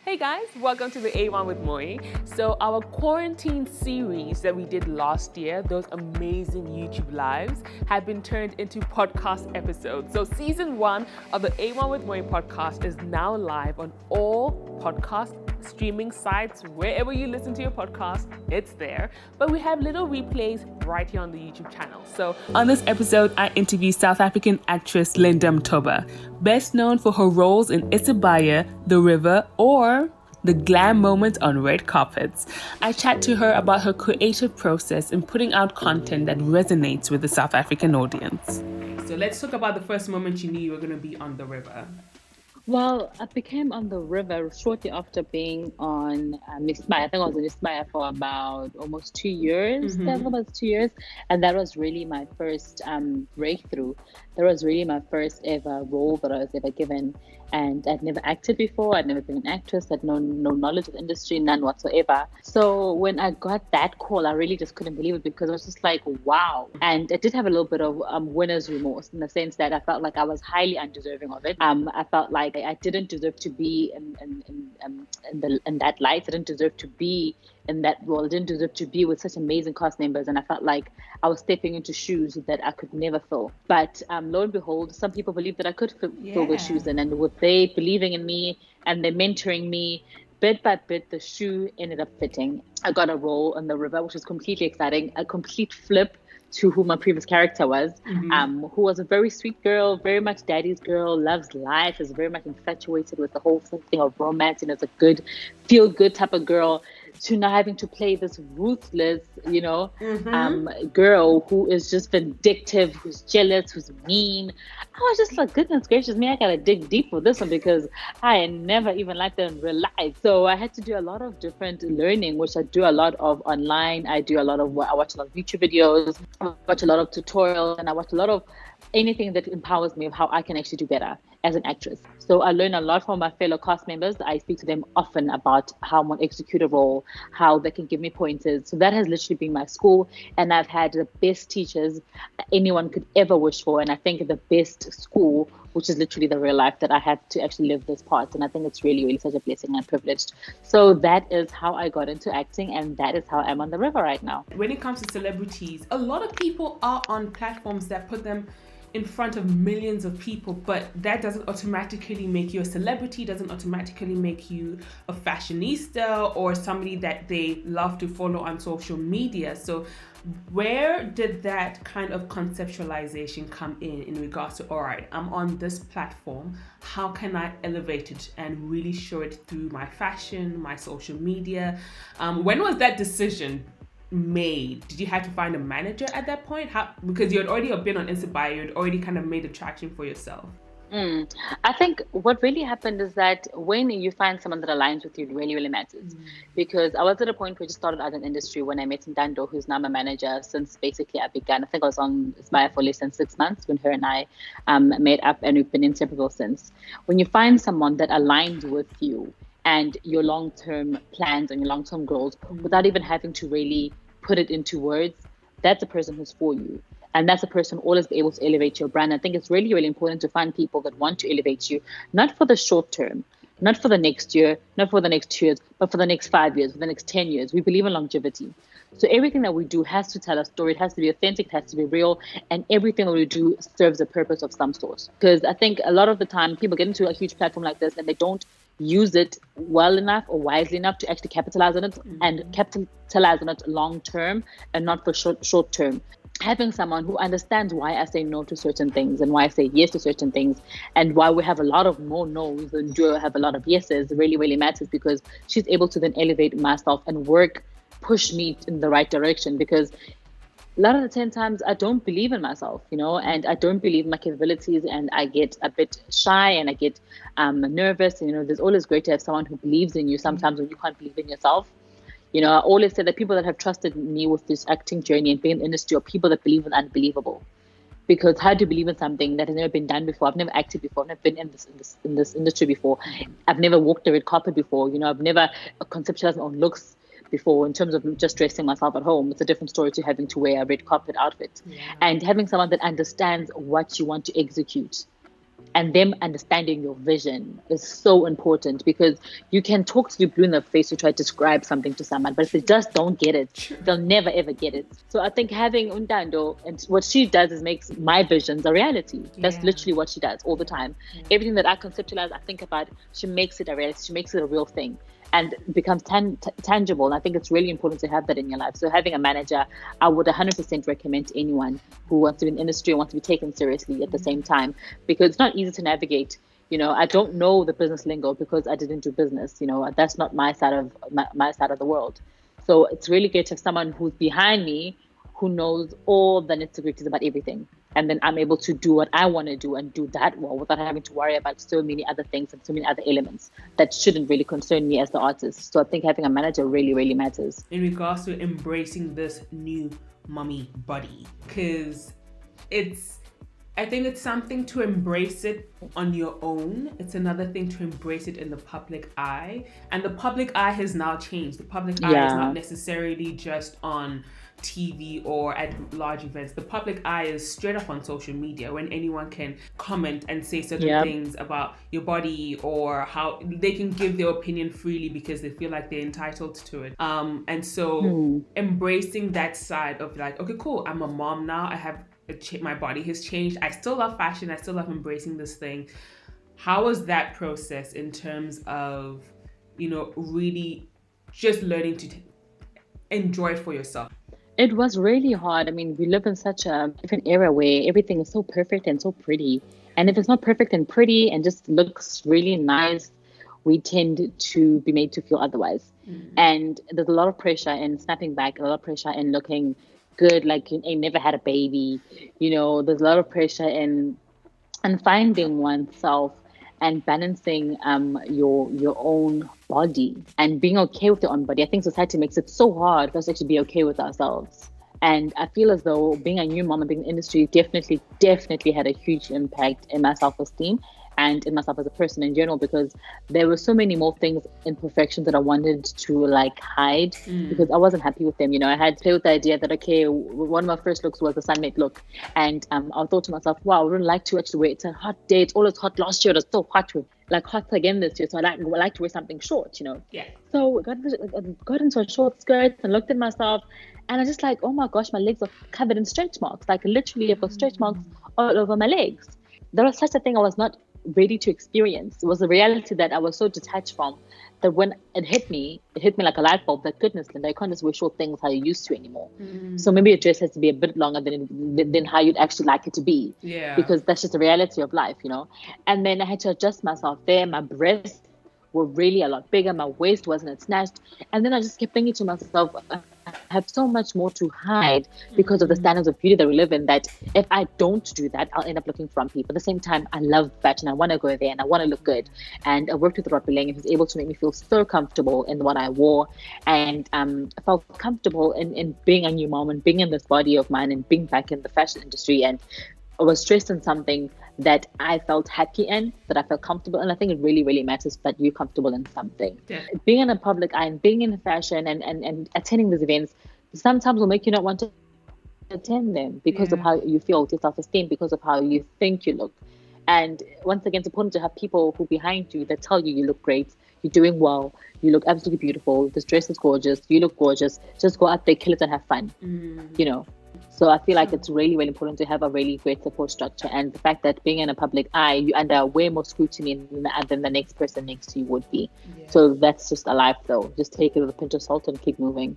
Hey guys, welcome to the A1 with Moyin. So our quarantine series that we did last year, those amazing YouTube lives, have been turned into podcast episodes. So season 1 of the A1 with Moyin podcast is now live on all podcast streaming sites. Wherever you listen to your podcast, it's there. But we have little replays right here on the YouTube channel. So on this episode, I interview South African actress Mtoba, best known for her roles in Isibaya, The River, or the glam moment on red carpets. I chat to her about her creative process in putting out content that resonates with the South African audience. So let's talk about the first moment you knew you were going to be on The River. Well, I became on The River shortly after being on Isibaya. I think I was in Isibaya for about almost 2 years. That was 2 years. And that was really my first breakthrough. That was really my first ever role that I was ever given. And I'd never acted before. I'd never been an actress. I had no knowledge of the industry, none whatsoever. So when I got that call, I really just couldn't believe it because I was just like, wow. And I did have a little bit of winner's remorse in the sense that I felt like I was highly undeserving of it. I felt like I didn't deserve to be in that light. I didn't deserve to be in that role. I didn't deserve to be with such amazing cast members. And I felt like I was stepping into shoes that I could never fill. But lo and behold, some people believed that I could fill those shoes. And with they believing in me and they mentoring me, bit by bit, the shoe ended up fitting. I got a role on The River, which was completely exciting, a complete flip to who my previous character was, who was a very sweet girl, very much daddy's girl, loves life, is very much infatuated with the whole thing of romance, and is a good, feel-good type of girl, to now having to play this ruthless, girl who is just vindictive, who's jealous, who's mean. I was just like, goodness gracious me, I gotta dig deep for this one because I never even liked that in real life. So I had to do a lot of different learning, which I do a lot of online. I watch a lot of YouTube videos, I watch a lot of tutorials, and I watch a lot of anything that empowers me of how I can actually do better as an actress. So I learn a lot from my fellow cast members. I speak to them often about how I'm going to execute a role, how they can give me pointers. So that has literally been my school, and I've had the best teachers anyone could ever wish for. And I think the best school, which is literally the real life that I had to actually live this part. And I think it's really, really such a blessing and privileged. So that is how I got into acting, and that is how I'm on The River right now. When it comes to celebrities, a lot of people are on platforms that put them in front of millions of people, but that doesn't automatically make you a celebrity, doesn't automatically make you a fashionista or somebody that they love to follow on social media. So where did that kind of conceptualization come in regards to, all right, I'm on this platform, how can I elevate it and really show it through my fashion, my social media? When was that decision made? Did you have to find a manager at that point? Because you had already been on Isibaya, you had already kind of made a traction for yourself. I think what really happened is that when you find someone that aligns with you, it really, really matters. Because I was at a point where I just started out in industry when I met Ndando, who's now my manager since basically I began. I think I was on Isibaya for less than 6 months when her and I met up, and we've been inseparable since. When you find someone that aligns with you and your long-term plans and your long-term goals without even having to really put it into words, that's a person who's for you. And that's a person always be able to elevate your brand. I think it's really, really important to find people that want to elevate you, not for the short term, not for the next year, not for the next 2 years, but for the next 5 years, for the next 10 years. We believe in longevity. So everything that we do has to tell a story. It has to be authentic, it has to be real, and everything that we do serves a purpose of some sort. Because I think a lot of the time people get into a huge platform like this and they don't use it well enough or wisely enough to actually capitalize on it and capitalize on it long term and not for short term. Having someone who understands why I say no to certain things and why I say yes to certain things and why we have a lot of more no's and do have a lot of yeses really, really matters, because she's able to then elevate myself and push me in the right direction. Because a lot of the 10 times I don't believe in myself, and I don't believe in my capabilities, and I get a bit shy and I get nervous. There's always great to have someone who believes in you sometimes when you can't believe in yourself. I always say that people that have trusted me with this acting journey and being in the industry are people that believe in the unbelievable. Because how do you believe in something that has never been done before? I've never acted before. I've never been in this industry before. I've never walked the red carpet before. I've never conceptualized my own looks before in terms of just dressing myself at home. It's a different story to having to wear a red carpet outfit. And having someone that understands what you want to execute and them understanding your vision is so important, because you can talk to you blue in the face to try to describe something to someone, but if they just don't get it, they'll never ever get it. So I think having Untando, and what she does is makes my visions a reality. That's literally what she does all the time. Everything that I conceptualize, I think about, she makes it a reality. She makes it a real thing and it becomes tangible. And I think it's really important to have that in your life. So having a manager, I would 100% recommend to anyone who wants to be in the industry and wants to be taken seriously at the same time, because it's not easy to navigate. I don't know the business lingo because I didn't do business. That's not my side of my side of the world. So it's really good to have someone who's behind me who knows all the nitty-gritties about everything. And then I'm able to do what I want to do and do that well without having to worry about so many other things and so many other elements that shouldn't really concern me as the artist. So I think having a manager really, really matters. In regards to embracing this new mommy body, because I think it's something to embrace it on your own. It's another thing to embrace it in the public eye. And the public eye has now changed. The public eye is not necessarily just on TV or at large events. The public eye is straight up on social media, when anyone can comment and say certain things about your body, or how they can give their opinion freely because they feel like they're entitled to it. And so embracing that side of like, okay, cool, I'm a mom now. I have my body has changed. I still love fashion. I still love embracing this thing. How was that process in terms of, really just learning to enjoy it for yourself? It was really hard. I mean, we live in such a different era where everything is so perfect and so pretty. And if it's not perfect and pretty and just looks really nice, we tend to be made to feel otherwise. And there's a lot of pressure in snapping back, a lot of pressure in looking good, like you ain't never had a baby. There's a lot of pressure in finding oneself and balancing your own body and being okay with your own body. I think society makes it so hard for us to actually be okay with ourselves. And I feel as though being a new mom and being in the industry definitely had a huge impact in my self-esteem and in myself as a person in general, because there were so many more things, imperfections that I wanted to hide because I wasn't happy with them. I had to play with the idea that, okay, one of my first looks was the sunmade look. And I thought to myself, wow, I wouldn't like to actually wear it. It's a hot day. It's always hot. Last year it was so hot, hot again this year. So I like to wear something short, Yeah. So I got into a short skirt and looked at myself. And I was just like, oh my gosh, my legs are covered in stretch marks. Like literally I've got stretch marks all over my legs. There was such a thing I was not ready to experience. It was a reality that I was so detached from, that when it hit me like a light bulb, that goodness, Linda, you can't just wear short things how you used to anymore. So maybe a dress has to be a bit longer than how you'd actually like it to be. Yeah. Because that's just the reality of life, And then I had to adjust myself there. My breasts were really a lot bigger. My waist wasn't snatched. And then I just kept thinking to myself, I have so much more to hide because of the standards of beauty that we live in, that if I don't do that, I'll end up looking frumpy. But at the same time, I love fashion. I want to go there and I want to look good. And I worked with Rod Bileng, and he was able to make me feel so comfortable in what I wore. And I felt comfortable in being a new mom and being in this body of mine and being back in the fashion industry. And I was dressed in something that I felt happy in, that I felt comfortable. And I think it really, really matters that you're comfortable in something. Yeah. Being in a public eye and being in fashion and attending these events sometimes will make you not want to attend them because of how you feel, your self-esteem, because of how you think you look. And once again, it's important to have people who behind you that tell you look great, you're doing well, you look absolutely beautiful, this dress is gorgeous, you look gorgeous, just go out there, kill it and have fun, So I feel like it's really, really important to have a really great support structure. And the fact that being in a public eye, you're under way more scrutiny than the next person next to you would be. Yeah. So that's just a life though. Just take it with a pinch of salt and keep moving.